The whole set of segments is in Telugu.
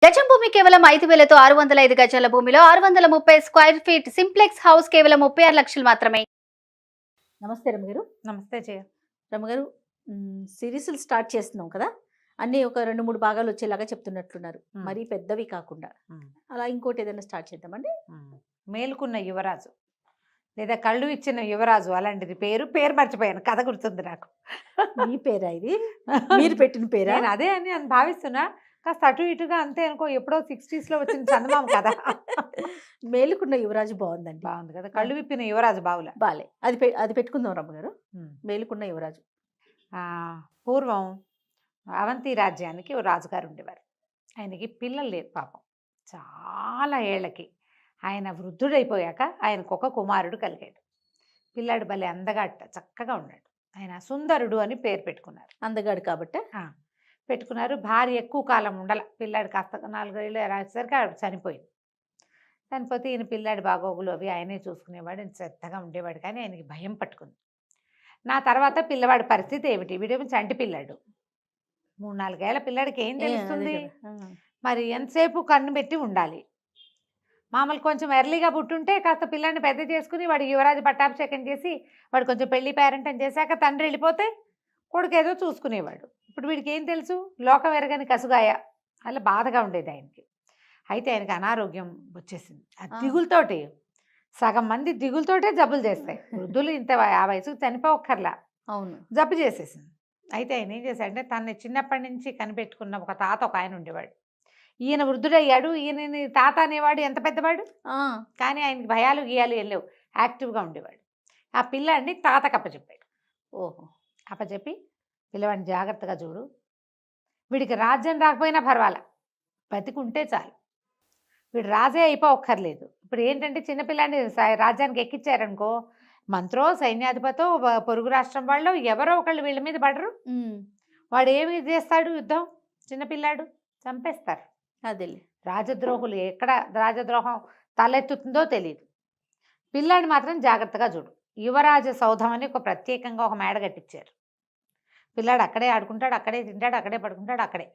గజం భూమి కేవలం 5,000తో 605 గజాల భూమిలో 630 స్క్వేర్ ఫీట్ సింప్లెక్స్ హౌస్ కేవలం 36 లక్షలు మాత్రమే. నమస్తే రమగారు. నమస్తే జయ. రమగారు, సిరీస్లు స్టార్ట్ చేస్తున్నాం కదా, అన్నీ ఒక 2-3 భాగాలు వచ్చేలాగా చెప్తున్నట్లున్నారు. మరీ పెద్దవి కాకుండా అలా ఇంకోటి ఏదైనా స్టార్ట్ చేద్దామండి. మేలుకున్న యువరాజు లేదా కళ్ళు ఇచ్చిన యువరాజు అలాంటిది పేరు మర్చిపోయాను, కథ గుర్తుంది నాకు. మీ పేరా ఇది? మీరు పెట్టిన పేరా? నేను అదే అని భావిస్తున్నా, కాస్త అటు ఇటుగా అంతే అనుకో, ఎప్పుడో 60s లో వచ్చిన చందమామ కథ. మేలుకున్న యువరాజు బాగుందండి. బాగుంది కదా, కళ్ళు విప్పిన యువరాజు బావుల. బాలే, అది పెట్టుకుందాం రమ్మగారు. మేలుకున్న యువరాజు. పూర్వం అవంతి రాజ్యానికి ఓ రాజుగారు ఉండేవారు. ఆయనకి పిల్లలు లేరు పాపం. చాలా ఏళ్ళకి ఆయన వృద్ధుడైపోయాక ఆయనకు ఒక కుమారుడు కలిగాడు. పిల్లాడు భలే అందగాట, చక్కగా ఉన్నాడు. ఆయన సుందరుడు అని పేరు పెట్టుకున్నారు. అందగాడు కాబట్టి పెట్టుకున్నారు. భార్య ఎక్కువ కాలం ఉండాల. పిల్లాడు కాస్త 4 ఏళ్ళు రాసేసరికి ఆవిడ చనిపోయింది. చనిపోతే ఈయన పిల్లాడి బాగోగులు అవి ఆయనే చూసుకునేవాడు, ఆయన శ్రద్ధగా ఉండేవాడు. కానీ ఆయనకి భయం పట్టుకుంది. నా తర్వాత పిల్లవాడి పరిస్థితి ఏమిటి? వీడేమో చంటి పిల్లాడు, 3-4 ఏళ్ల పిల్లాడికి ఏం తెలుస్తుంది? మరి ఎంతసేపు కన్ను పెట్టి ఉండాలి. మామూలు కొంచెం ఎర్లీగా పుట్టుంటే కాస్త పిల్లాడిని పెద్ద చేసుకుని వాడు యువరాజు పట్టాభిషేకం చేసి వాడు కొంచెం పెళ్లి పేరెంటం చేశాక తండ్రి వెళ్ళిపోతే కొడుకు ఏదో చూసుకునేవాడు. ఇప్పుడు వీడికి ఏం తెలుసు? లోకం ఎరగని కసుగాయ. అలా బాధగా ఉండేది ఆయనకి. అయితే ఆయనకి అనారోగ్యం వచ్చేసింది. ఆ దిగులతోటి సగం మంది దిగులతోటే జబ్బులు చేస్తాయి. వృద్ధులు ఇంత ఆ వయసుకు చనిపోక్కర్లా, అవును, జబ్బు చేసేసింది. అయితే ఆయన ఏం చేశాడంటే, తనని చిన్నప్పటి నుంచి కనిపెట్టుకున్న ఒక తాత ఒక ఆయన ఉండేవాడు. ఈయన వృద్ధుడయ్యాడు, ఈయనని తాత అనేవాడు ఎంత పెద్దవాడు. కానీ ఆయనకి భయాలు గీయాలు ఏం లేవు, యాక్టివ్గా ఉండేవాడు. ఆ పిల్లాడిని తాతకు అప్పచెప్పాడు. ఓహో, అప్పచెప్పి పిల్లవాడిని జాగ్రత్తగా చూడు, వీడికి రాజ్యం రాకపోయినా పర్వాలా, బతికుంటే చాలు, వీడు రాజే అయిపోక్కర్లేదు. ఇప్పుడు ఏంటంటే చిన్నపిల్లాడిని రాజ్యానికి ఎక్కించారనుకో, మంత్రో సైన్యాధిపతో పొరుగు రాష్ట్రం వాళ్ళు ఎవరో ఒకళ్ళు వీళ్ళ మీద పడరు. వాడు ఏమి చేస్తాడు? యుద్ధం. చిన్నపిల్లాడు చంపేస్తారు. అదే రాజద్రోహులు ఎక్కడ రాజద్రోహం తలెత్తుతుందో తెలియదు. పిల్లాడిని మాత్రం జాగ్రత్తగా చూడు. యువరాజ సౌధం అని ఒక ప్రత్యేకంగా ఒక మేడ కట్టించారు. పిల్లాడు అక్కడే ఆడుకుంటాడు, అక్కడే తింటాడు, అక్కడే పడుకుంటాడు, అక్కడే.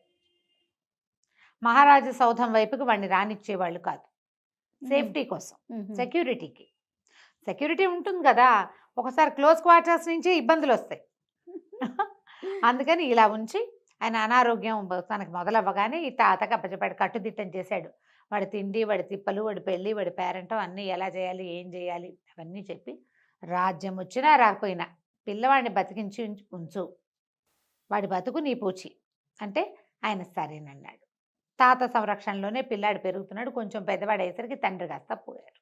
మహారాజా సౌధం వైపుకి వాడిని రానిచ్చేవాళ్ళు కాదు, సేఫ్టీ కోసం, సెక్యూరిటీకి. సెక్యూరిటీ ఉంటుంది కదా, ఒకసారి క్లోజ్ క్వార్టర్స్ నుంచి ఇబ్బందులు వస్తాయి. అందుకని ఇలా ఉంచి ఆయన అనారోగ్యం తనకు మొదలవ్వగానే ఈ తాతకు అప్పచెప్పాడు, కట్టుదిట్టం చేశాడు. వాడి తిండి, వాడి తిప్పలు, వాడి పెళ్ళి, వాడి పేరెంటం అన్నీ ఎలా చేయాలి, ఏం చేయాలి అవన్నీ చెప్పి, రాజ్యం వచ్చినా రాకపోయినా పిల్లవాడిని బతికించి ఉంచు, వాడి బతుకు నీ పూచి అంటే ఆయన సరేనన్నాడు. తాత సంరక్షణలోనే పిల్లాడు పెరుగుతున్నాడు. కొంచెం పెద్దవాడు అయ్యేసరికి తండ్రి కాస్త పోయారు.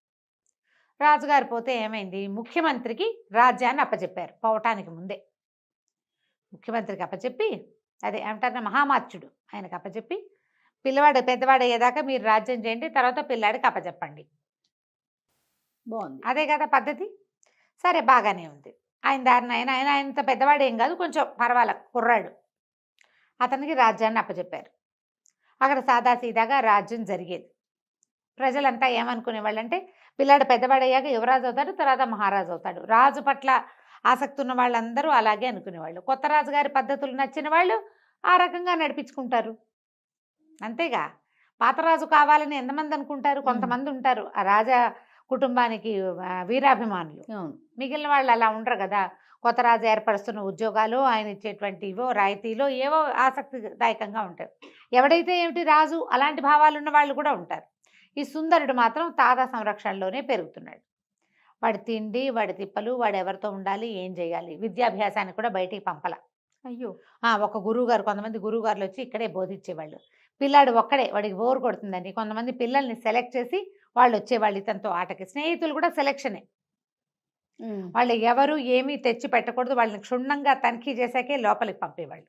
రాజుగారు పోతే ఏమైంది? ముఖ్యమంత్రికి రాజ్యాన్ని అప్పచెప్పారు. పోవటానికి ముందే ముఖ్యమంత్రికి అప్పచెప్పి, అదే ఏమంటారు, మహామాత్యుడు ఆయనకు అప్పచెప్పి, పిల్లవాడు పెద్దవాడు అయ్యేదాకా మీరు రాజ్యం చేయండి, తర్వాత పిల్లాడికి అప్పచెప్పండి. బాగుంది, అదే కదా పద్ధతి. సరే, బాగానే ఉంది. ఆయన దారిని ఆయన ఆయనంత పెద్దవాడు ఏం కాదు, కొంచెం పర్వాల కుర్రాడు. అతనికి రాజ్యాన్ని అప్పచెప్పారు. అక్కడ సాదాసీదాగా రాజ్యం జరిగేది. ప్రజలంతా ఏమనుకునేవాళ్ళు అంటే, పిల్లాడు పెద్దవాడయ్యాక యువరాజు అవుతాడు, తర్వాత మహారాజు అవుతాడు. రాజు పట్ల ఆసక్తి ఉన్న వాళ్ళందరూ అలాగే అనుకునేవాళ్ళు. కొత్త రాజుగారి పద్ధతులు నచ్చిన వాళ్ళు ఆ రకంగా నడిపించుకుంటారు. అంతేగా, పాతరాజు కావాలని ఎంతమంది అనుకుంటారు? కొంతమంది ఉంటారు ఆ రాజా కుటుంబానికి వీరాభిమానులు. మిగిలిన వాళ్ళు అలా ఉండరు కదా. కొత్త రాజు ఏర్పరుస్తున్న ఉద్యోగాలు, ఆయన ఇచ్చేటువంటి ఇవో రాయితీలో ఏవో ఆసక్తిదాయకంగా ఉంటాయి. ఎవడైతే ఏమిటి రాజు, అలాంటి భావాలు ఉన్న వాళ్ళు కూడా ఉంటారు. ఈ సుందరుడు మాత్రం తాత సంరక్షణలోనే పెరుగుతున్నాడు. వాడి తిండి, వాడి తిప్పలు, వాడు ఎవరితో ఉండాలి, ఏం చేయాలి, విద్యాభ్యాసానికి కూడా బయటికి పంపల. అయ్యో, ఒక గురువుగారు, కొంతమంది గురువుగారులు వచ్చి ఇక్కడే బోధించేవాళ్ళు. పిల్లాడు ఒక్కడే, వాడికి బోర్ కొడుతుందని కొంతమంది పిల్లల్ని సెలెక్ట్ చేసి వాళ్ళు వచ్చేవాళ్ళు ఇతనితో ఆటకి. స్నేహితులు కూడా సెలెక్షనే. వాళ్ళు ఎవరు ఏమీ తెచ్చి పెట్టకూడదు, వాళ్ళని క్షుణ్ణంగా తనిఖీ చేశాకే లోపలికి పంపేవాళ్ళు.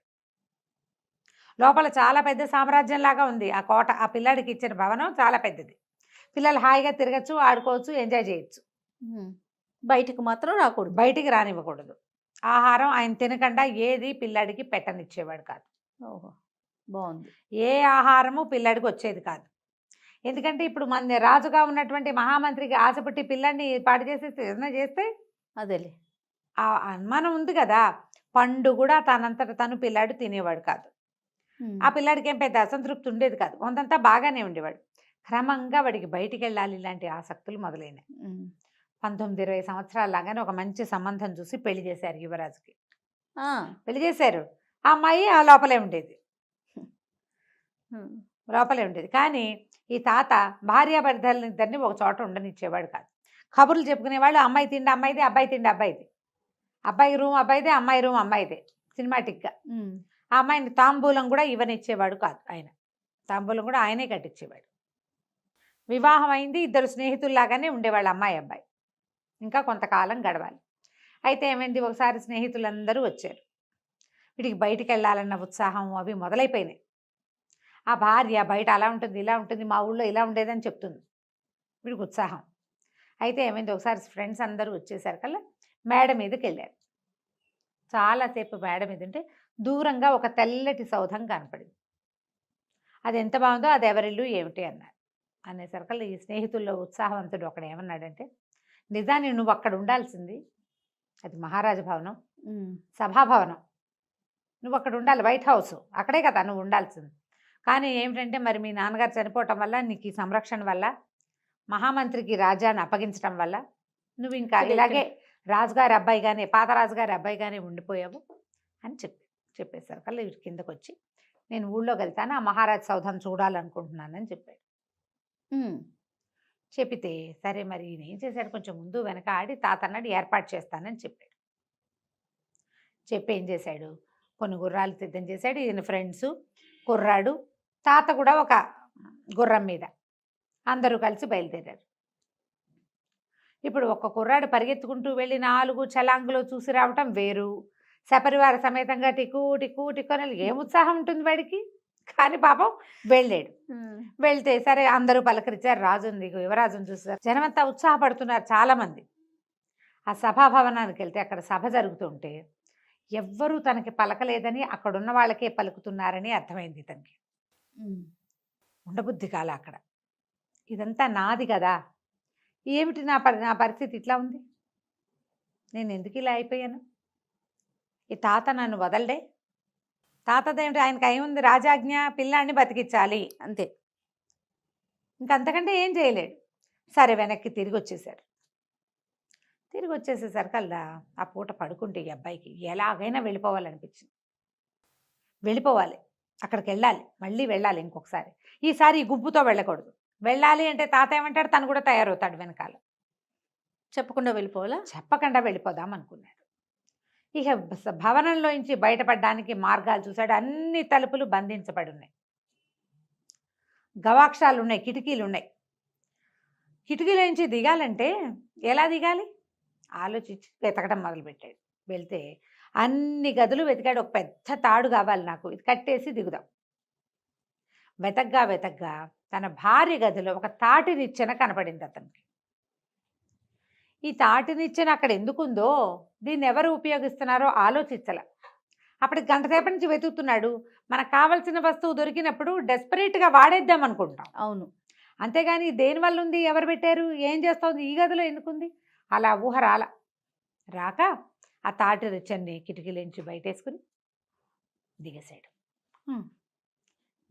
లోపల చాలా పెద్ద సామ్రాజ్యం లాగా ఉంది ఆ కోట. ఆ పిల్లాడికి ఇచ్చిన భవనం చాలా పెద్దది. పిల్లలు హాయిగా తిరగచ్చు, ఆడుకోవచ్చు, ఎంజాయ్ చేయొచ్చు. బయటకు మాత్రం రాకూడదు, బయటికి రానివ్వకూడదు. ఆహారం ఆయన తినకుండా ఏది పిల్లాడికి పెట్టనిచ్చేవాడు కాదు. ఓహో, బాగుంది. ఏ ఆహారము పిల్లాడికి వచ్చేది కాదు. ఎందుకంటే ఇప్పుడు మన రాజుగా ఉన్నటువంటి మహామంత్రికి ఆశపట్టి పిల్లాడిని పాడు చేసేసి ఏదైనా చేస్తే అదేలే ఆ అనుమానం ఉంది కదా. పండు కూడా తనంతట తను పిల్లాడు తినేవాడు కాదు. ఆ పిల్లాడికి ఏం పెద్ద అసంతృప్తి ఉండేది కాదు, కొంతంతా బాగానే ఉండేవాడు. క్రమంగా వాడికి బయటికి వెళ్ళాలి ఇలాంటి ఆసక్తులు మొదలైనాయి. 19-20 సంవత్సరాల లాగానే ఒక మంచి సంబంధం చూసి పెళ్లి చేశారు యువరాజుకి. పెళ్లి చేశారు. ఆ అమ్మాయి ఆ లోపలే ఉండేది, లోపలే ఉండేది. కానీ ఈ తాత భార్యాభర్తలిద్దరిని ఒక చోట ఉండనిచ్చేవాడు కాదు. కబుర్లు చెప్పుకునేవాళ్ళు, అమ్మాయి తిండి అమ్మాయిదే, అబ్బాయి తిండి అబ్బాయిది, అబ్బాయి రూమ్ అబ్బాయిదే, అమ్మాయి రూమ్ అమ్మాయిదే, సినిమాటిక్గా. ఆ అమ్మాయిని తాంబూలం కూడా ఇవ్వనిచ్చేవాడు కాదు ఆయన, తాంబూలం కూడా ఆయనే కట్టించేవాడు. వివాహం అయింది, ఇద్దరు స్నేహితుల్లాగానే ఉండేవాళ్ళు అమ్మాయి అబ్బాయి. ఇంకా కొంతకాలం గడవాలి. అయితే ఏమైంది, ఒకసారి స్నేహితులందరూ వచ్చారు. వీడికి బయటికి వెళ్ళాలన్న ఉత్సాహం అవి మొదలైపోయినాయి. ఆ భార్య బయట అలా ఉంటుంది ఇలా ఉంటుంది, మా ఊళ్ళో ఇలా ఉండేదని చెప్తుంది, వీడికి ఉత్సాహం. అయితే ఏమైంది, ఒకసారి ఫ్రెండ్స్ అందరూ వచ్చేసరి కల్లా మేడ మీదకి వెళ్ళారు. చాలాసేపు మేడ మీద ఉంటే దూరంగా ఒక తెల్లటి సౌధం కనపడింది. అది ఎంత బాగుందో, అది ఎవరిల్లు ఏమిటి అన్నారు. అనేసరికల్లా ఈ స్నేహితుల్లో ఉత్సాహవంతుడు ఒకడు ఏమన్నాడంటే, నిజాన్ని నువ్వు అక్కడ ఉండాల్సింది, అది మహారాజ భవనం, సభాభవనం, నువ్వు అక్కడ ఉండాలి, వైట్ హౌస్ అక్కడే కదా నువ్వు ఉండాల్సింది. కానీ ఏమిటంటే మరి మీ నాన్నగారు చనిపోవటం వల్ల, నీకు ఈ సంరక్షణ వల్ల, మహామంత్రికి రాజ్యాన్ని అప్పగించడం వల్ల నువ్వు ఇంకా ఇలాగే రాజుగారి అబ్బాయిగానే, పాత రాజుగారి అబ్బాయిగానే ఉండిపోయావు అని చెప్పేశారు కల్లా వీటి కిందకు వచ్చి, నేను ఊళ్ళోకి వెళ్తాను, ఆ మహారాజు సౌధం చూడాలనుకుంటున్నానని చెప్పాడు. చెప్పితే సరే మరి ఈయన ఏం చేశాడు, కొంచెం ముందు వెనక ఆడి తాతన్నాడు ఏర్పాటు చేస్తానని చెప్పాడు. చెప్పి ఏం చేశాడు, కొన్ని గుర్రాలు సిద్ధం చేశాడు. ఈయన ఫ్రెండ్స్, కుర్రాడు, తాత కూడా ఒక గుర్రం మీద అందరూ కలిసి బయలుదేరారు. ఇప్పుడు ఒక్క కుర్రాడు పరిగెత్తుకుంటూ వెళ్ళి 4 చలాంగులో చూసి రావటం వేరు, సపరివార సమేతంగా టిక్కు టిక్కు టిక్కు అని ఏం ఉత్సాహం ఉంటుంది వాడికి. కానీ పాపం వెళ్ళాడు. వెళ్తే సరే అందరూ పలకరించారు, రాజుంది యువరాజుని చూసారు, జనమంతా ఉత్సాహపడుతున్నారు చాలామంది. ఆ సభాభవనానికి వెళ్తే అక్కడ సభ జరుగుతుంటే ఎవ్వరూ తనకి పలకలేదని, అక్కడున్న వాళ్ళకే పలుకుతున్నారని అర్థమైంది తనకి. ఉండబుద్ధి కాల అక్కడ, ఇదంతా నాది కదా, ఏమిటి నా పరిస్థితి ఇట్లా ఉంది, నేను ఎందుకు ఇలా అయిపోయాను, ఈ తాత నన్ను వదలడే, తాతదేమిటి ఆయనకి ఏముంది, రాజాజ్ఞ, పిల్లాన్ని బతికించాలి అంతే, ఇంకంతకంటే ఏం చేయలేడు. సరే వెనక్కి తిరిగి వచ్చేసారు. తిరిగి వచ్చేసేసరికల్లా ఆ పూట పడుకుంటే ఈ అబ్బాయికి ఎలాగైనా వెళ్ళిపోవాలనిపించింది. వెళ్ళిపోవాలి, అక్కడికి వెళ్ళాలి, మళ్ళీ వెళ్ళాలి ఇంకొకసారి, ఈసారి ఈ గుంపుతో వెళ్ళకూడదు. వెళ్ళాలి అంటే తాత ఏమంటాడు, తను కూడా తయారవుతాడు వెనకాల. చెప్పకుండా వెళ్ళిపోవాలా? చెప్పకుండా వెళ్ళిపోదాం అనుకున్నాడు. ఇక భవనంలోంచి బయటపడడానికి మార్గాలు చూశాడు. అన్ని తలుపులు బంధించబడి ఉన్నాయి, గవాక్షాలు ఉన్నాయి, కిటికీలు ఉన్నాయి. కిటికీలోంచి దిగాలంటే ఎలా దిగాలి ఆలోచించి వెతకడం మొదలుపెట్టాడు. వెళ్తే అన్ని గదులు వెతికాడు, ఒక పెద్ద తాడు కావాలి నాకు, ఇది కట్టేసి దిగుదాం. వెతగ్గా తన భార్య గదిలో ఒక తాటి నిచ్చెన కనపడింది అతనికి. ఈ తాటి నిచ్చెన అక్కడ ఎందుకుందో, దీన్ని ఎవరు ఉపయోగిస్తున్నారో ఆలోచించాల. అప్పటికి గంటసేపటి నుంచి వెతుకుతున్నాడు. మనకు కావాల్సిన వస్తువు దొరికినప్పుడు డెస్పరేట్గా వాడేద్దాం అనుకుంటాం. అవును, అంతేగాని దేనివల్ల ఉంది, ఎవరు పెట్టారు, ఏం చేస్తుంది, ఈ గదిలో ఎందుకుంది, అలా ఊహ రాక ఆ తాటి నిచ్చెన్ని కిటికీలోంచి బయటేసుకుని దిగేశాడు.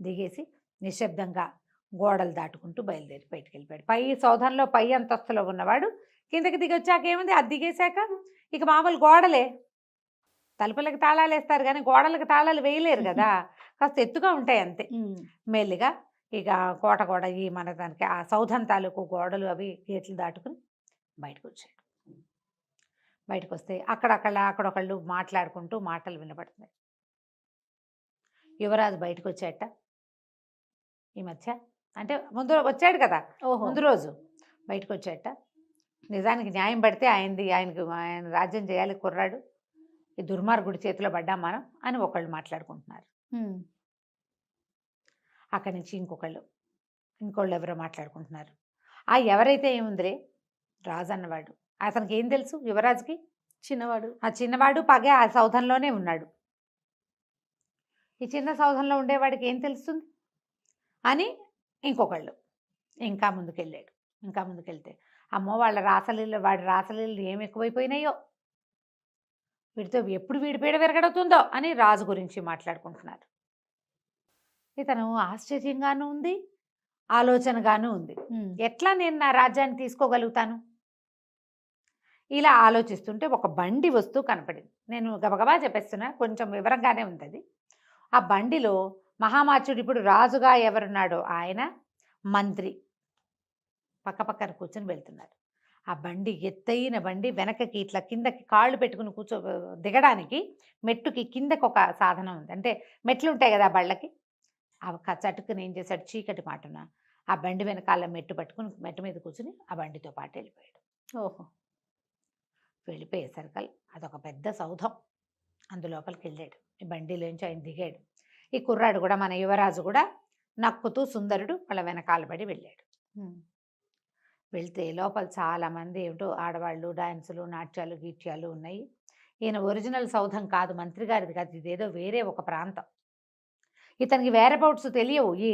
దిగేసి నిశ్శబ్దంగా గోడలు దాటుకుంటూ బయలుదేరి బయటికి వెళ్ళిపోయాడు. పై సౌధంలో పై అంతస్తులో ఉన్నవాడు కిందకి దిగి వచ్చాక ఏముంది, అది దిగేశాక ఇక మామూలు గోడలే, తలుపులకు తాళాలు వేస్తారు కానీ గోడలకు తాళాలు వేయలేరు కదా, కాస్త ఎత్తుగా ఉంటాయి అంతే. మెల్లిగా ఇక కోట ఈ మన దానికి ఆ సౌధం తాలూకు గోడలు అవి గేట్లు దాటుకుని బయటకు వచ్చాడు. బయటకు వస్తే అక్కడొకళ్ళు మాట్లాడుకుంటూ మాటలు వినపడుతున్నాయి. యువరాజు బయటకు వచ్చాట ఈ మధ్య, అంటే ముందు వచ్చాడు కదా, ముందు రోజు బయటకు వచ్చాట. నిజానికి న్యాయం పడితే ఆయన రాజ్యం చేయాలి కుర్రాడు, ఈ దుర్మార్గుడి చేతిలో పడ్డాం మనం అని ఒకళ్ళు మాట్లాడుకుంటున్నారు. అక్కడి నుంచి ఇంకోళ్ళు ఎవరో మాట్లాడుకుంటున్నారు. ఆ ఎవరైతే ఏముందిరే, రాజు అన్నవాడు, అతనికి ఏం తెలుసు, యువరాజుకి చిన్నవాడు పగే ఆ సౌధంలోనే ఉన్నాడు, ఈ చిన్న సౌధంలో ఉండేవాడికి ఏం తెలుస్తుంది అని ఇంకొకళ్ళు ఇంకా ముందుకెళ్తే అమ్మో వాడి రాసలీలు ఏం ఎక్కువైపోయినాయో, వీడితో ఎప్పుడు వీడి పీడ విరగడుతుందో అని రాజు గురించి మాట్లాడుకుంటున్నారు. ఇతను ఆశ్చర్యంగానూ ఉంది, ఆలోచనగానూ ఉంది. ఉమ్. ఎట్లా నేను నా రాజ్యాన్ని తీసుకోగలుగుతాను? ఇలా ఆలోచిస్తుంటే ఒక బండి వస్తూ కనపడింది. నేను గబగబా చెప్పేస్తున్నా, కొంచెం వివరంగానే ఉంది అది. ఆ బండిలో మహామాచుడు ఇప్పుడు రాజుగా ఎవరున్నాడో ఆయన, మంత్రి పక్కపక్కన కూర్చొని వెళ్తున్నారు. ఆ బండి ఎత్తైన బండి, వెనకకి ఇట్లా కిందకి కాళ్ళు పెట్టుకుని దిగడానికి మెట్టుకి కిందకి ఒక సాధనం ఉంది. అంటే మెట్లు ఉంటాయి కదా ఆ బళ్ళకి. ఆ చటుకుని ఏం చేశాడు, చీకటి మాటున ఆ బండి వెనకాల మెట్టు పట్టుకుని మెట్టు మీద కూర్చుని ఆ బండితో పాటు వెళ్ళిపోయాడు. ఓహో. వెళ్ళిపోయేసరికి అదొక పెద్ద సౌధం. అందులోపలికి వెళ్ళాడు. ఈ బండిలోంచి ఆయన దిగాడు. ఈ కుర్రాడు కూడా, మన యువరాజు కూడా నక్కుతూ సుందరుడు వాళ్ళ వెనకాల పడి వెళ్ళాడు. ఉమ్. వెళ్తే లోపల చాలామంది ఏమిటో ఆడవాళ్ళు, డాన్సులు, నాట్యాలు, గీట్యాలు ఉన్నాయి. ఈయన ఒరిజినల్ సౌధం కాదు, మంత్రి గారిది కాదు, ఇదేదో వేరే ఒక ప్రాంతం. ఇతనికి వేరబౌట్స్ తెలియవు, ఈ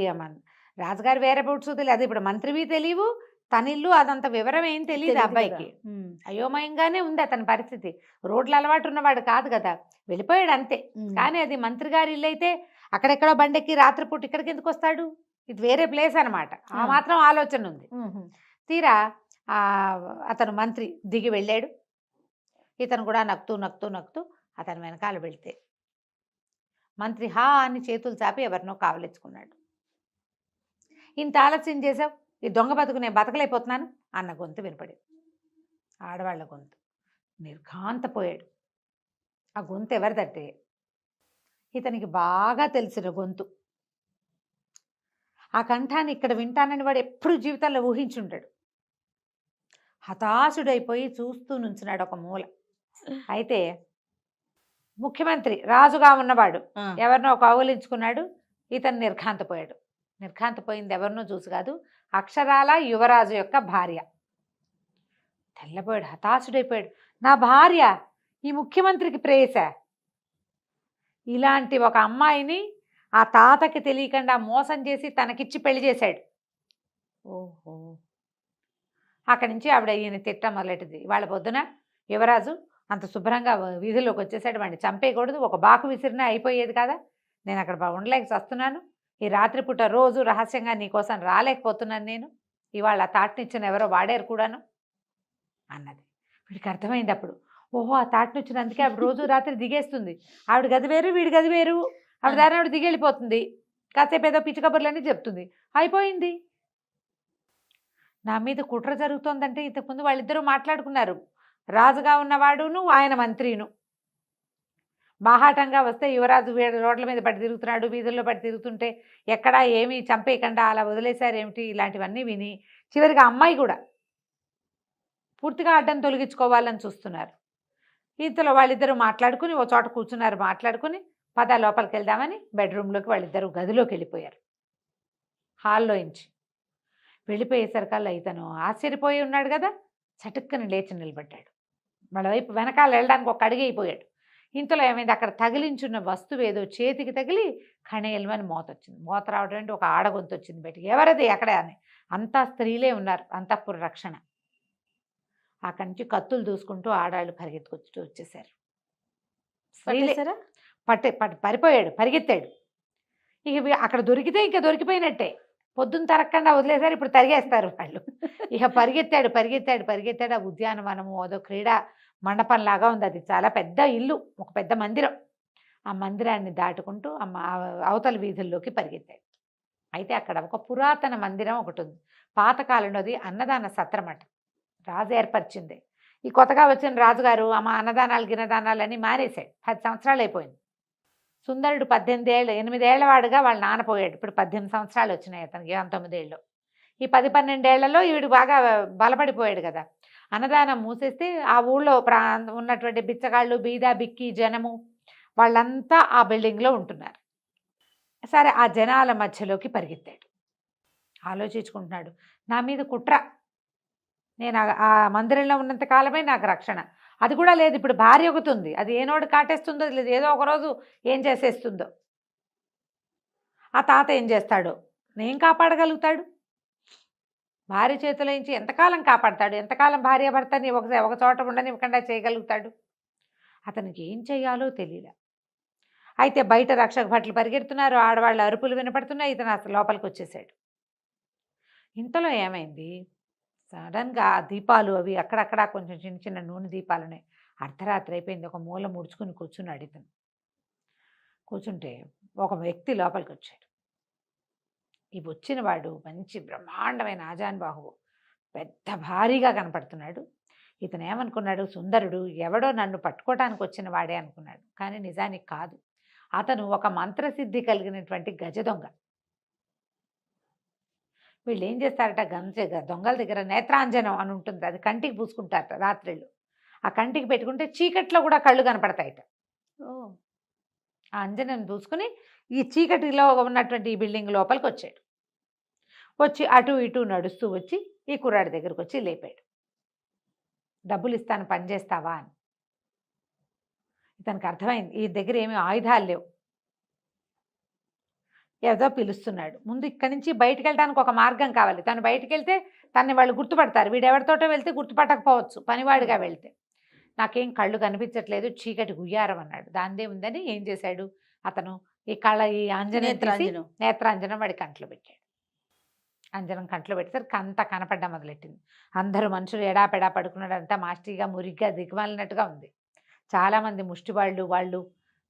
రాజుగారి వేరబౌట్స్ తెలియదు, అది ఇప్పుడు మంత్రివి తెలియవు, తన ఇల్లు అదంత వివరం ఏం తెలియదు తెలీదు అబ్బాయికి. కదా. ఉమ్. అయోమయంగానే ఉంది అతని పరిస్థితి. రోడ్లు అలవాటు ఉన్నవాడు కాదు కదా, వెళ్ళిపోయాడు అంతే. ఉమ్. కానీ అది మంత్రి గారి ఇల్లు అయితే అక్కడెక్కడో బండెక్కి రాత్రిపూట ఇక్కడికి ఎందుకు వస్తాడు? ఇది వేరే ప్లేస్ అనమాట. ఆ మాత్రం ఆలోచన ఉంది. ఉమ్. తీరా అతను మంత్రి దిగి వెళ్ళాడు. ఇతను కూడా నక్కుతూ నక్కుతూ నక్కుతూ అతను వెనకాల వెళ్తే మంత్రి హా అని చేతులు చాపి ఎవరినో కావలించుకున్నాడు. ఇంత ఆలస్యం చేసావు, ఈ దొంగ బతుకు నేను బతకలేకపోతున్నాను అన్న గొంతు వినపడింది. ఆడవాళ్ళ గొంతు. నిర్ఘాంతపోయాడు. ఆ గొంతు ఎవరిదంటే ఇతనికి బాగా తెలిసిన గొంతు. ఆ కంఠాన్ని ఇక్కడ వింటానని వాడు ఎప్పుడు జీవితంలో ఊహించుంటాడు. హతాశుడైపోయి చూస్తూ నుంచున్నాడు ఒక మూల. అయితే ముఖ్యమంత్రి రాజుగా ఉన్నవాడు ఎవరినో కౌగిలించుకున్నాడు. ఇతను నిర్ఘాంతపోయాడు. నిర్ఘాంతపోయింది ఎవరినో చూసి కాదు, అక్షరాల యువరాజు యొక్క భార్య. తెల్లపోయాడు, హతాశుడైపోయాడు. నా భార్య ఈ ముఖ్యమంత్రికి ప్రేయసా? ఇలాంటి ఒక అమ్మాయిని ఆ తాతకి తెలియకుండా మోసం చేసి తనకిచ్చి పెళ్లి చేశాడు. ఓహో. అక్కడి నుంచి ఆవిడ ఈయన తిట్ట మొదలెట్టింది. వాళ్ళ పొద్దున యువరాజు అంత శుభ్రంగా వీధిలోకి వచ్చేసాడు, వాడిని చంపేయకూడదు, ఒక బాకు విసిరినా అయిపోయేది కదా, నేను అక్కడ ఉండలేక వస్తున్నాను, ఈ రాత్రిపూట రోజు రహస్యంగా నీకోసం రాలేకపోతున్నాను నేను, ఇవాళ తాటనిచ్చిన ఎవరో వాడారు కూడాను అన్నది. వీడికి అర్థమైంది అప్పుడు, ఓహో ఆ తాటనిచ్చిన అందుకే ఆవిడ రోజు రాత్రి దిగేస్తుంది, ఆవిడ గది వేరు వీడి గది వేరు, ఆవిడ దారి ఆవిడ దిగెళ్ళిపోతుంది, కాసేపు ఏదో పిచ్చి కబుర్లన్నీ చెప్తుంది, అయిపోయింది. నా మీద కుట్ర జరుగుతోందంటే ఇంతకుముందు వాళ్ళిద్దరూ మాట్లాడుకున్నారు, రాజుగా ఉన్నవాడును ఆయన మంత్రిను. బాహాటంగా వస్తే యువరాజు రోడ్ల మీద పడి తిరుగుతున్నాడు, వీధుల్లో పడి తిరుగుతుంటే ఎక్కడా ఏమీ చంపేయకుండా అలా వదిలేశారేమిటి, ఇలాంటివన్నీ విని చివరిగా అమ్మాయి కూడా పూర్తిగా అడ్డం తొలగించుకోవాలని చూస్తున్నారు. ఇంతలో వాళ్ళిద్దరూ మాట్లాడుకుని ఓ చోట కూర్చున్నారు. మాట్లాడుకుని పద లోపలికి వెళ్దామని బెడ్రూమ్లోకి వాళ్ళిద్దరూ గదిలోకి వెళ్ళిపోయారు. హాల్లో ఇంచి వెళ్ళిపోయేసరికల్లా ఇతను ఆశ్చర్యపోయి ఉన్నాడు కదా, చటుక్కని లేచి నిలబడ్డాడు. వాళ్ళ వైపు వెనకాల వెళ్ళడానికి ఒక అడుగు అయిపోయాడు. ఇంతలో ఏమైంది, అక్కడ తగిలించున్న వస్తువు ఏదో చేతికి తగిలి కణేల్మని మోత వచ్చింది. మోత రావడం అంటే ఒక ఆడగొంతు వచ్చింది బయటికి. ఎవరది అక్కడే అని, అంతా స్త్రీలే ఉన్నారు, అంతఃపుర రక్షణ. అక్కడి నుంచి కత్తులు దూసుకుంటూ ఆడాళ్ళు పరిగెత్తుకొచ్చుతూ వచ్చేసారు. స్త్రీలే. పరిపోయాడు, పరిగెత్తాడు. ఇక అక్కడ దొరికితే ఇంకా దొరికిపోయినట్టే, పొద్దున్న తరగకుండా వదిలేసారు, ఇప్పుడు తరిగేస్తారు వాళ్ళు. ఇక పరిగెత్తాడు పరిగెత్తాడు పరిగెత్తాడు. ఆ ఉద్యానవనము అదో క్రీడా మండపంలాగా ఉంది, అది చాలా పెద్ద ఇల్లు, ఒక పెద్ద మందిరం. ఆ మందిరాన్ని దాటుకుంటూ అవతల వీధుల్లోకి పరిగెత్తాడు. అయితే అక్కడ ఒక పురాతన మందిరం ఒకటి ఉంది, పాతకాలంలో అది అన్నదాన సత్రమట, రాజు ఏర్పరిచింది. ఈ కొత్తగా వచ్చిన రాజుగారు అన్నదానాలు గిన్నదానాలు అని మానేశాడు. 10 సంవత్సరాలు అయిపోయింది. సుందరుడు 8 ఏళ్ల వాడుగా వాళ్ళ నాన్న పోయాడు. ఇప్పుడు 18 సంవత్సరాలు వచ్చినాయి అతనికి, 19 ఏళ్ళు. ఈ 10-12 ఏళ్లలో ఈవిడు బాగా బలపడిపోయాడు కదా. అన్నదానం మూసేస్తే ఆ ఊళ్ళో ఉన్నటువంటి బిచ్చగాళ్ళు, బీద బిక్కి జనము వాళ్ళంతా ఆ బిల్డింగ్లో ఉంటున్నారు. సరే ఆ జనాల మధ్యలోకి పరిగెత్తాడు. ఆలోచించుకుంటున్నాడు, నా మీద కుట్ర, నేను ఆ మందిరంలో ఉన్నంత కాలమే నాకు రక్షణ, అది కూడా లేదు. ఇప్పుడు భార్య ఒకటి ఉంది, అది ఏనోడు కాటేస్తుందో లేదు, ఏదో ఒకరోజు ఏం చేసేస్తుందో. ఆ తాత ఏం చేస్తాడో, నేను కాపాడగలుగుతాడు? భార్య చేతులోంచి ఎంతకాలం కాపాడతాడు? ఎంతకాలం భార్య భర్తని ఒక చోట ఉండనివ్వకుండా చేయగలుగుతాడు? అతనికి ఏం చెయ్యాలో తెలియలే. అయితే బయట రక్షక భటులు పరిగెడుతున్నారు, ఆడవాళ్ళ అరుపులు వినపడుతున్నాయి. ఇతను అసలు లోపలికి వచ్చేసాడు. ఇంతలో ఏమైంది, సడన్గా ఆ దీపాలు అవి అక్కడక్కడ కొంచెం చిన్న చిన్న నూనె దీపాలు ఉన్నాయి. అర్ధరాత్రి అయిపోయింది. ఒక మూల ముడుచుకుని కూర్చున్నాడు ఇతను. కూర్చుంటే ఒక వ్యక్తి లోపలికి వచ్చాడు. ఈ వచ్చిన వాడు మంచి బ్రహ్మాండమైన ఆజానుబాహువు, పెద్ద భారీగా కనపడుతున్నాడు. ఇతను ఏమనుకున్నాడు, సుందరుడు ఎవడో నన్ను పట్టుకోవటానికి వచ్చిన వాడే అనుకున్నాడు. కానీ నిజానికి కాదు, అతను ఒక మంత్రసిద్ధి కలిగినటువంటి గజ దొంగ. వీళ్ళు ఏం చేస్తారట, దొంగల దగ్గర నేత్రాంజనం అని ఉంటుంది, అది కంటికి పూసుకుంటారట రాత్రిళ్ళు. ఆ కంటికి పెట్టుకుంటే చీకట్లో కూడా కళ్ళు కనపడతాయట. ఆ అంజనం పూసుకుని ఈ చీకటిలో ఉన్నటువంటి ఈ బిల్డింగ్ లోపలికి వచ్చాడు. వచ్చి అటు ఇటు నడుస్తూ వచ్చి ఈ కుర్రాడి దగ్గరకు వచ్చి లేపాడు. డబ్బులు ఇస్తాను, పని చేస్తావా అని. ఇతనికి అర్థమైంది ఈ దగ్గర ఏమీ ఆయుధాలు లేవు, ఏదో పిలుస్తున్నాడు. ముందు ఇక్కడి నుంచి బయటికి వెళ్ళడానికి ఒక మార్గం కావాలి. తను బయటికి వెళ్తే తనని వాళ్ళు గుర్తుపడతారు. వీడెవరితోటో వెళ్తే గుర్తుపట్టకపోవచ్చు, పనివాడిగా వెళ్తే. నాకేం కళ్ళు కనిపించట్లేదు, చీకటి గుయ్యారం అన్నాడు. దాందే ఉందని ఏం చేశాడు అతను, ఈ ఆంజనేయం తీసి నేత్రాంజనం వాడి కంట్లో పెట్టాడు. అంజనం కంట్లో పెట్టేసరికి అంతా కనపడ్డా మొదలెట్టింది. అందరూ మనుషులు ఎడాపెడా పడుకున్నాడంతా మాస్టిగా మురిగ్గా దిగమాలినట్టుగా ఉంది. చాలామంది ముష్టివాళ్ళు, వాళ్ళు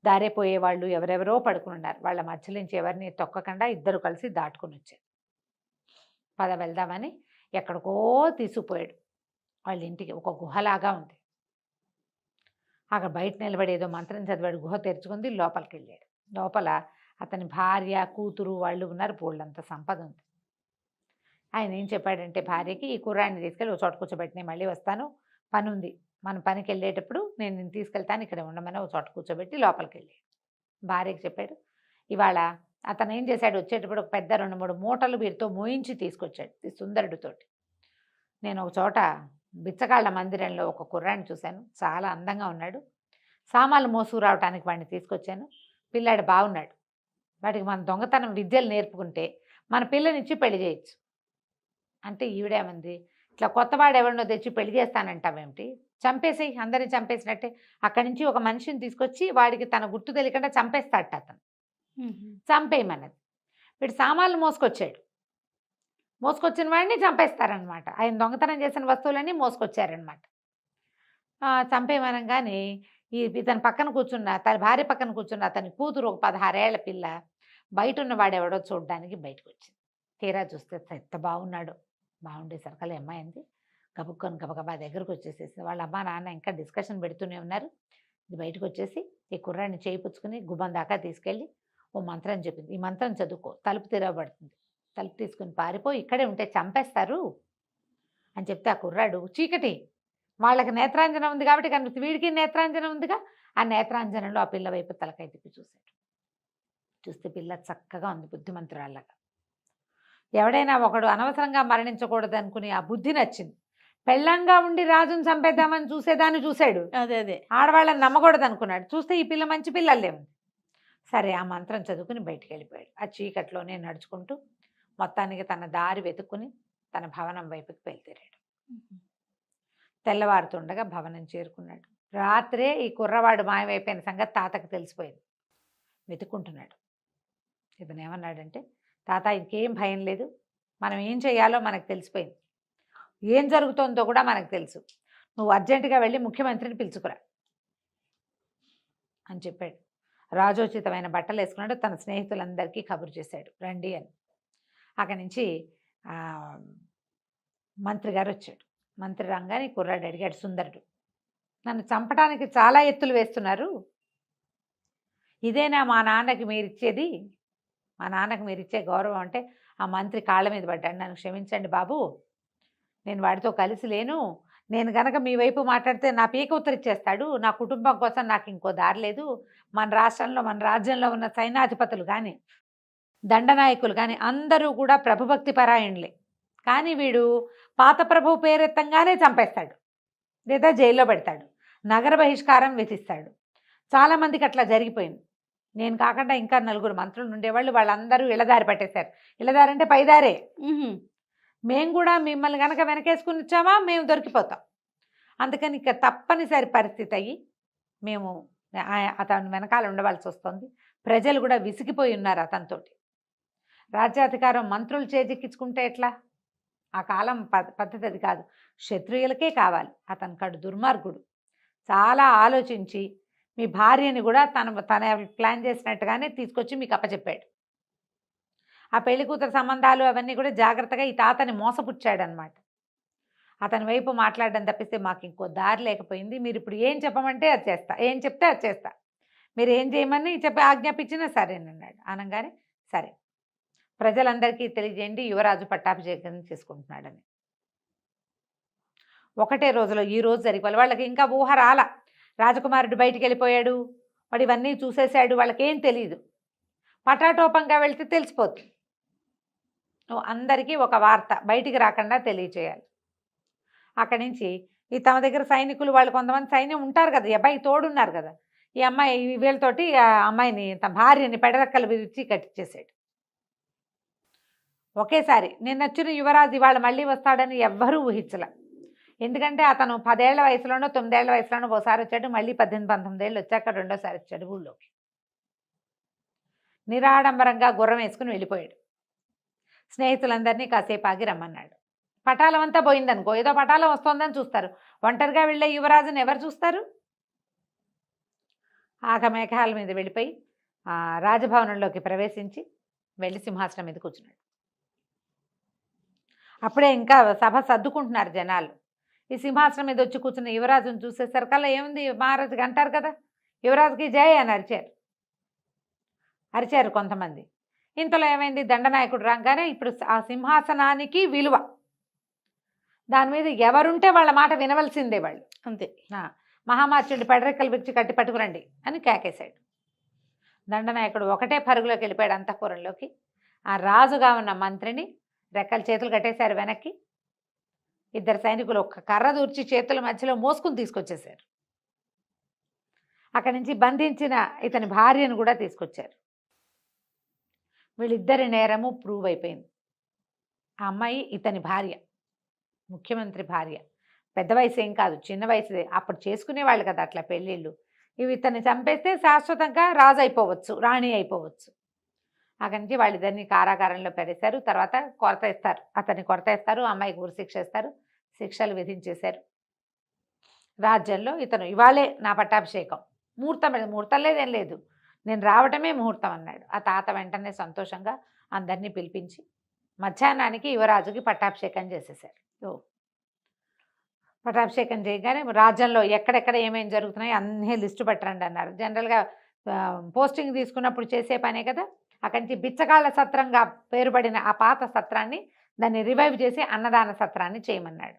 దారిపోయే వాళ్ళు ఎవరెవరో పడుకున్నారు. వాళ్ళ మధ్య నుంచి ఎవరిని తొక్కకుండా ఇద్దరు కలిసి దాటుకుని వచ్చారు. పద వెళ్దామని ఎక్కడికో తీసుకుపోయాడు. వాళ్ళ ఇంటికి ఒక గుహలాగా ఉంది. అక్కడ బయట నిలబడి ఏదో మంత్రం చదివాడు. గుహ తెరుచుకుంది, లోపలికి వెళ్ళాడు. లోపల అతని భార్య, కూతురు వాళ్ళు ఉన్నారు. బోళ్ళంత సంపద ఉంది. ఆయన ఏం చెప్పాడంటే భార్యకి, ఈ కుర్రాడిని తీసుకెళ్ళి ఒక చోట కూర్చోబెట్టి నేను మళ్ళీ వస్తాను, పని ఉంది, మన పనికి వెళ్ళేటప్పుడు నేను నిన్ను తీసుకెళ్తాను, ఇక్కడ ఉండమని ఒక చోట కూర్చోబెట్టి లోపలికి వెళ్ళాడు. భార్యకి చెప్పాడు. ఇవాళ అతను ఏం చేశాడు, వచ్చేటప్పుడు ఒక పెద్ద 2-3 మూటలు వీరితో మోయించి తీసుకొచ్చాడు ఈ సుందరుడితోటి. నేను ఒక చోట బిచ్చగాళ్ల మందిరంలో ఒక కుర్రాడిని చూశాను, చాలా అందంగా ఉన్నాడు, సామాన్లు మోసుకురావటానికి వాడిని తీసుకొచ్చాను, పిల్లాడు బాగున్నాడు, వాడికి మన దొంగతనం విద్యలు నేర్పుకుంటే మన పిల్లనిచ్చి పెళ్లి చేయొచ్చు అంటే. ఈవిడేమంది, ఇట్లా కొత్తవాడు ఎవరినో తెచ్చి పెళ్లి చేస్తానంటావేమిటి, చంపేసేయి, అందరిని చంపేసినట్టే. అక్కడి నుంచి ఒక మనిషిని తీసుకొచ్చి వాడికి తన గుర్తు తెలియకుండా చంపేస్తాడట అతను. చంపేయమన్నది. వీడు సామాన్లు మోసుకొచ్చాడు, మోసుకొచ్చిన వాడిని చంపేస్తారనమాట. ఆయన దొంగతనం చేసిన వస్తువులన్నీ మోసుకొచ్చారనమాట. చంపేయమనగానే ఇతని పక్కన కూర్చున్న, తన భార్య పక్కన కూర్చున్న అతని కూతురు, ఒక 16 ఏళ్ల పిల్ల, బయట ఉన్న వాడెవడో చూడడానికి బయటకు వచ్చింది. తీరా చూస్తే ఎంత బాగున్నాడు. బాగుండేసరికల్లా అమ్మాయింది గబుక్కొని గబగబా దగ్గరకు వచ్చేసేసి వాళ్ళ అమ్మ నాన్న ఇంకా డిస్కషన్ పెడుతూనే ఉన్నారు. ఇది బయటకు వచ్చేసి ఈ కుర్రాడిని చేయిపుచ్చుకుని గుమ్మం దాకా తీసుకెళ్ళి ఓ మంత్రం చెప్పింది. ఈ మంత్రం చదువుకో, తలుపు తెరవబడుతుంది, తలుపు తీసుకుని పారిపోయి, ఇక్కడే ఉంటే చంపేస్తారు అని చెప్తే ఆ కుర్రాడు, చీకటి, వాళ్ళకి నేత్రాంజనం ఉంది కాబట్టి కనిపిస్తుంది, వీడికి నేత్రాంజనం ఉందిగా, ఆ నేత్రాంజనంలో ఆ పిల్ల వైపు తలకాయ తిప్పి చూశాడు. చూస్తే పిల్ల చక్కగా ఉంది, బుద్ధిమంతురాళ్ళగా. ఎవడైనా ఒకడు అనవసరంగా మరణించకూడదు అనుకుని ఆ బుద్ధి నచ్చింది. పెళ్ళంగా ఉండి రాజును చంపేద్దామని చూసేదాన్ని చూశాడు, అదే ఆడవాళ్ళని నమ్మకూడదు అనుకున్నాడు. చూస్తే ఈ పిల్ల మంచి పిల్లలే ఉంది. సరే ఆ మంత్రం చదువుకుని బయటికి వెళ్ళిపోయాడు. ఆ చీకట్లోనే నడుచుకుంటూ మొత్తానికి తన దారి వెతుక్కుని తన భవనం వైపుకి బయలుదేరాడు. తెల్లవారుతుండగా భవనం చేరుకున్నాడు. రాత్రే ఈ కుర్రవాడు మాయమైపోయిన సంగతి తాతకు తెలిసిపోయింది. వెతుక్కుంటున్నాడు. ఇతను ఏమన్నాడంటే, తాత ఇంకేం భయం లేదు, మనం ఏం చేయాలో మనకు తెలిసిపోయింది, ఏం జరుగుతుందో కూడా మనకు తెలుసు, నువ్వు అర్జెంటుగా వెళ్ళి ముఖ్యమంత్రిని పిలుచుకురా అని చెప్పాడు. రాజోచితమైన బట్టలు వేసుకున్నాడు. తన స్నేహితులందరికీ కబురు చేశాడు, రండి అని. అక్కడి నుంచి మంత్రి గారు వచ్చాడు. మంత్రి రంగాని కుర్రాడు అడిగాడు, సుందరుడు, నన్ను చంపడానికి చాలా ఎత్తులు వేస్తున్నారు, ఇదేనా మా నాన్నకి మీరిచ్చేది, మా నాన్నకు మీరిచ్చే గౌరవం అంటే? ఆ మంత్రి కాళ్ళ మీద పడ్డాడు. నన్ను క్షమించండి బాబు, నేను వాడితో కలిసి లేను, నేను గనక మీ వైపు మాట్లాడితే నా పీక ఉత్తరిచ్చేస్తాడు, నా కుటుంబం కోసం నాకు ఇంకో దారి లేదు, మన రాష్ట్రంలో మన రాజ్యంలో ఉన్న సైన్యాధిపతులు కానీ దండనాయకులు కానీ అందరూ కూడా ప్రభుభక్తి పరాయణులే, కానీ వీడు పాత ప్రభువు పేరెత్తంగానే చంపేస్తాడు, లేదా జైల్లో పెడతాడు, నగర బహిష్కారం విధిస్తాడు. చాలామందికి అట్లా జరిగిపోయింది. నేను కాకుండా ఇంకా 4 మంత్రులు ఉండేవాళ్ళు, వాళ్ళందరూ ఇళ్ళదారి పట్టేశారు. ఇళ్ళదారంటే పైదారే. మేము కూడా మిమ్మల్ని కనుక వెనకేసుకుని వచ్చామా మేము దొరికిపోతాం. అందుకని ఇక తప్పనిసరి పరిస్థితి అయ్యి మేము అతను వెనకాల ఉండవలసి వస్తుంది. ప్రజలు కూడా విసిగిపోయి ఉన్నారు అతనితోటి. రాజ్యాధికారం మంత్రులు చేజిక్కించుకుంటే ఎట్లా? ఆ కాలం పద్ధతి అది కాదు. క్షత్రియులకే కావాలి. అతను కడు దుర్మార్గుడు. చాలా ఆలోచించి మీ భార్యని కూడా తన ప్లాన్ చేసినట్టుగానే తీసుకొచ్చి మీకు అప్పచెప్పాడు. ఆ పెళ్లి కూతురు సంబంధాలు అవన్నీ కూడా జాగ్రత్తగా ఈ తాతని మోసపుచ్చాడనమాట. అతని వైపు మాట్లాడడం తప్పిస్తే మాకు ఇంకో దారి లేకపోయింది. మీరు ఇప్పుడు ఏం చెప్పమంటే అది చేస్తా, ఏం చెప్తే అది చేస్తా, మీరు ఏం చేయమని చెప్పి ఆజ్ఞాపించినా సరేనన్నాడు. అనగానే సరే, ప్రజలందరికీ తెలియజేయండి యువరాజు పట్టాభిషేకం చేసుకుంటున్నాడని. ఒకటే రోజులో ఈ రోజు జరిగిపోవాలి. వాళ్ళకి ఇంకా ఊహ రాల. రాజకుమారుడు బయటికి వెళ్ళిపోయాడు, వాడు ఇవన్నీ చూసేశాడు, వాళ్ళకేం తెలియదు. పటాటోపంగా వెళ్తే తెలిసిపోతుంది. నువ్వు అందరికీ ఒక వార్త బయటికి రాకుండా తెలియచేయాలి. అక్కడి నుంచి ఈ తమ దగ్గర సైనికులు వాళ్ళు కొంతమంది సైన్యం ఉంటారు కదా, ఈ అబ్బాయి తోడున్నారు కదా, ఈ అమ్మాయి వీళ్ళతోటి ఆ అమ్మాయిని తన భార్యని పెడరెక్కలు విరిచి కట్టించేసాడు. ఒకేసారి నిన్నొచ్చిన యువరాజు ఇవాళ మళ్ళీ వస్తాడని ఎవ్వరూ ఊహించలే. ఎందుకంటే అతను 10 ఏళ్ల వయసులోనో 9 ఏళ్ల వయసులోనో ఒకసారి వచ్చాడు, మళ్ళీ 18-19 ఏళ్ళు వచ్చాక రెండోసారి వచ్చాడు ఊళ్ళోకి. నిరాడంబరంగా గుర్రం వేసుకుని వెళ్ళిపోయాడు. స్నేహితులందరినీ కాసేపు ఆగి రమ్మన్నాడు. పటాలం అంతా పోయిందనుకో, ఏదో పటాలం వస్తుందని చూస్తారు. ఒంటరిగా వెళ్ళే యువరాజుని ఎవరు చూస్తారు? ఆగమేఘాల మీద వెళ్ళిపోయి రాజభవనంలోకి ప్రవేశించి వెళ్ళి సింహాసనం మీద కూర్చున్నాడు. అప్పుడే ఇంకా సభ సర్దుకుంటున్నారు జనాలు. ఈ సింహాసనం మీద వచ్చి కూర్చున్న యువరాజును చూసేసరికల్లా ఏముంది, మహారాజుకి అంటారు కదా, యువరాజుకి జయ అని అరిచారు కొంతమంది. ఇంతలో ఏమైంది, దండనాయకుడు రాగానే ఇప్పుడు ఆ సింహాసనానికి విలువ, దాని మీద ఎవరుంటే వాళ్ళ మాట వినవలసిందే వాళ్ళు, అంతే. మహామార్చుడి పెడరెక్కలు విరిచి కట్టి పట్టుకురండి అని కేకేశాడు. దండనాయకుడు ఒకటే పరుగులోకి వెళ్ళిపోయాడు అంతఃపురంలోకి. ఆ రాజుగా ఉన్న మంత్రిని రెక్కలు చేతులు కట్టేశారు వెనక్కి. 2 సైనికులు ఒక్క కర్ర దూర్చి చేతుల మధ్యలో మోసుకుని తీసుకొచ్చేశారు. అక్కడి నుంచి బంధించిన ఇతని భార్యను కూడా తీసుకొచ్చారు. వీళ్ళిద్దరి నేరము ప్రూవ్ అయిపోయింది. ఆ అమ్మాయి ఇతని భార్య, ముఖ్యమంత్రి భార్య. పెద్ద వయసు ఏం కాదు, చిన్న వయసుదే. అప్పుడు చేసుకునేవాళ్ళు కదా అట్లా పెళ్ళిళ్ళు. ఇవి ఇతన్ని చంపేస్తే శాశ్వతంగా రాజు అయిపోవచ్చు, రాణి అయిపోవచ్చు. అక్కడి నుంచి వాళ్ళిద్దరిని కారాగారంలో పెడేశారు. తర్వాత కొరత ఇస్తారు, అతన్ని కొరత ఇస్తారు, అమ్మాయికి ఉరిశిక్ష ఇస్తారు, శిక్షలు విధించేశారు. రాజ్యంలో ఇతను ఇవాళే నా పట్టాభిషేకం, ముహూర్తం లేదేం లేదు, నేను రావటమే ముహూర్తం అన్నాడు. ఆ తాత వెంటనే సంతోషంగా అందరినీ పిలిపించి మధ్యాహ్నానికి యువరాజుకి పట్టాభిషేకం చేసేశారు. పట్టాభిషేకం చేయగానే రాజ్యంలో ఎక్కడెక్కడ ఏమేమి జరుగుతున్నాయో అన్నీ లిస్టు పెట్టరండి అన్నారు. జనరల్గా పోస్టింగ్ తీసుకున్నప్పుడు చేసే పనే కదా. అక్కడి నుంచి బిచ్చగాళ్ళ సత్రంగా పేరుపడిన ఆ పాత సత్రాన్ని దాన్ని రివైవ్ చేసి అన్నదాన సత్రాన్ని చేయమన్నాడు.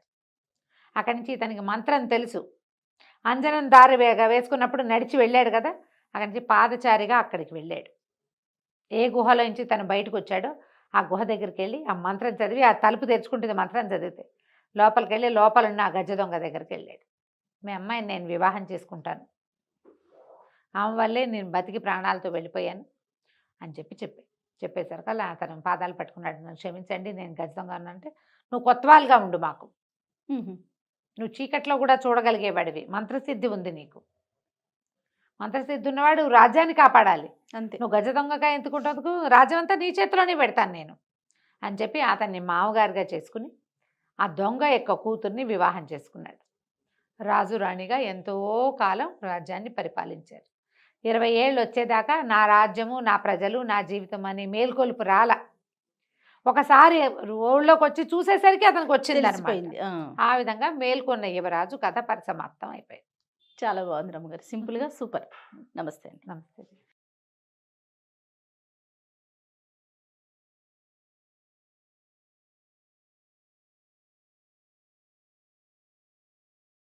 అక్కడి నుంచి ఇతనికి మంత్రం తెలుసు. అంజనం దారి వేసుకున్నప్పుడు నడిచి వెళ్ళాడు కదా, అక్కడి నుంచి పాదచారిగా అక్కడికి వెళ్ళాడు. ఏ గుహలో నుంచి తను బయటకు వచ్చాడో ఆ గుహ దగ్గరికి వెళ్ళి ఆ మంత్రం చదివి, ఆ తలుపు తెరుచుకుంటుంది మంత్రం చదివితే, లోపలికి వెళ్ళి లోపలున్న ఆ గజ దొంగ దగ్గరికి వెళ్ళాడు. మీ అమ్మాయిని నేను వివాహం చేసుకుంటాను, ఆమె వల్లే నేను బతికి ప్రాణాలతో వెళ్ళిపోయాను అని చెప్పేసరికి అలా అతను పాదాలు పట్టుకున్నాడు. నన్ను క్షమించండి, నేను గజ దొంగ అంటే, నువ్వు కొత్తవాళ్ళుగా ఉండు మాకు, నువ్వు చీకట్లో కూడా చూడగలిగేవాడివి, మంత్రసిద్ధి ఉంది నీకు, మంత్రసిద్ధి ఉన్నవాడు రాజ్యాన్ని కాపాడాలి, అంతే. నువ్వు గజ దొంగగా ఎందుకుంటందుకు, రాజ్యం అంతా నీ చేతిలోనే పెడతాను నేను అని చెప్పి అతన్ని మామగారుగా చేసుకుని ఆ దొంగ యొక్క కూతుర్ని వివాహం చేసుకున్నాడు. రాజు రాణిగా ఎంతో కాలం రాజ్యాన్ని పరిపాలించారు. 20 ఏళ్ళు వచ్చేదాకా నా రాజ్యము, నా ప్రజలు, నా జీవితం అని మేల్కొలుపు రాల. ఒకసారి ఊళ్ళోకి వచ్చి చూసేసరికి అతనికి వచ్చింది తెలిసిపోయింది. ఆ విధంగా మేల్కొన్న యువరాజు కథ పరిసమాప్తం అయిపోయింది. చాలా బాగుంది రమ్మగారు, సింపుల్గా సూపర్. నమస్తే అండి. నమస్తే.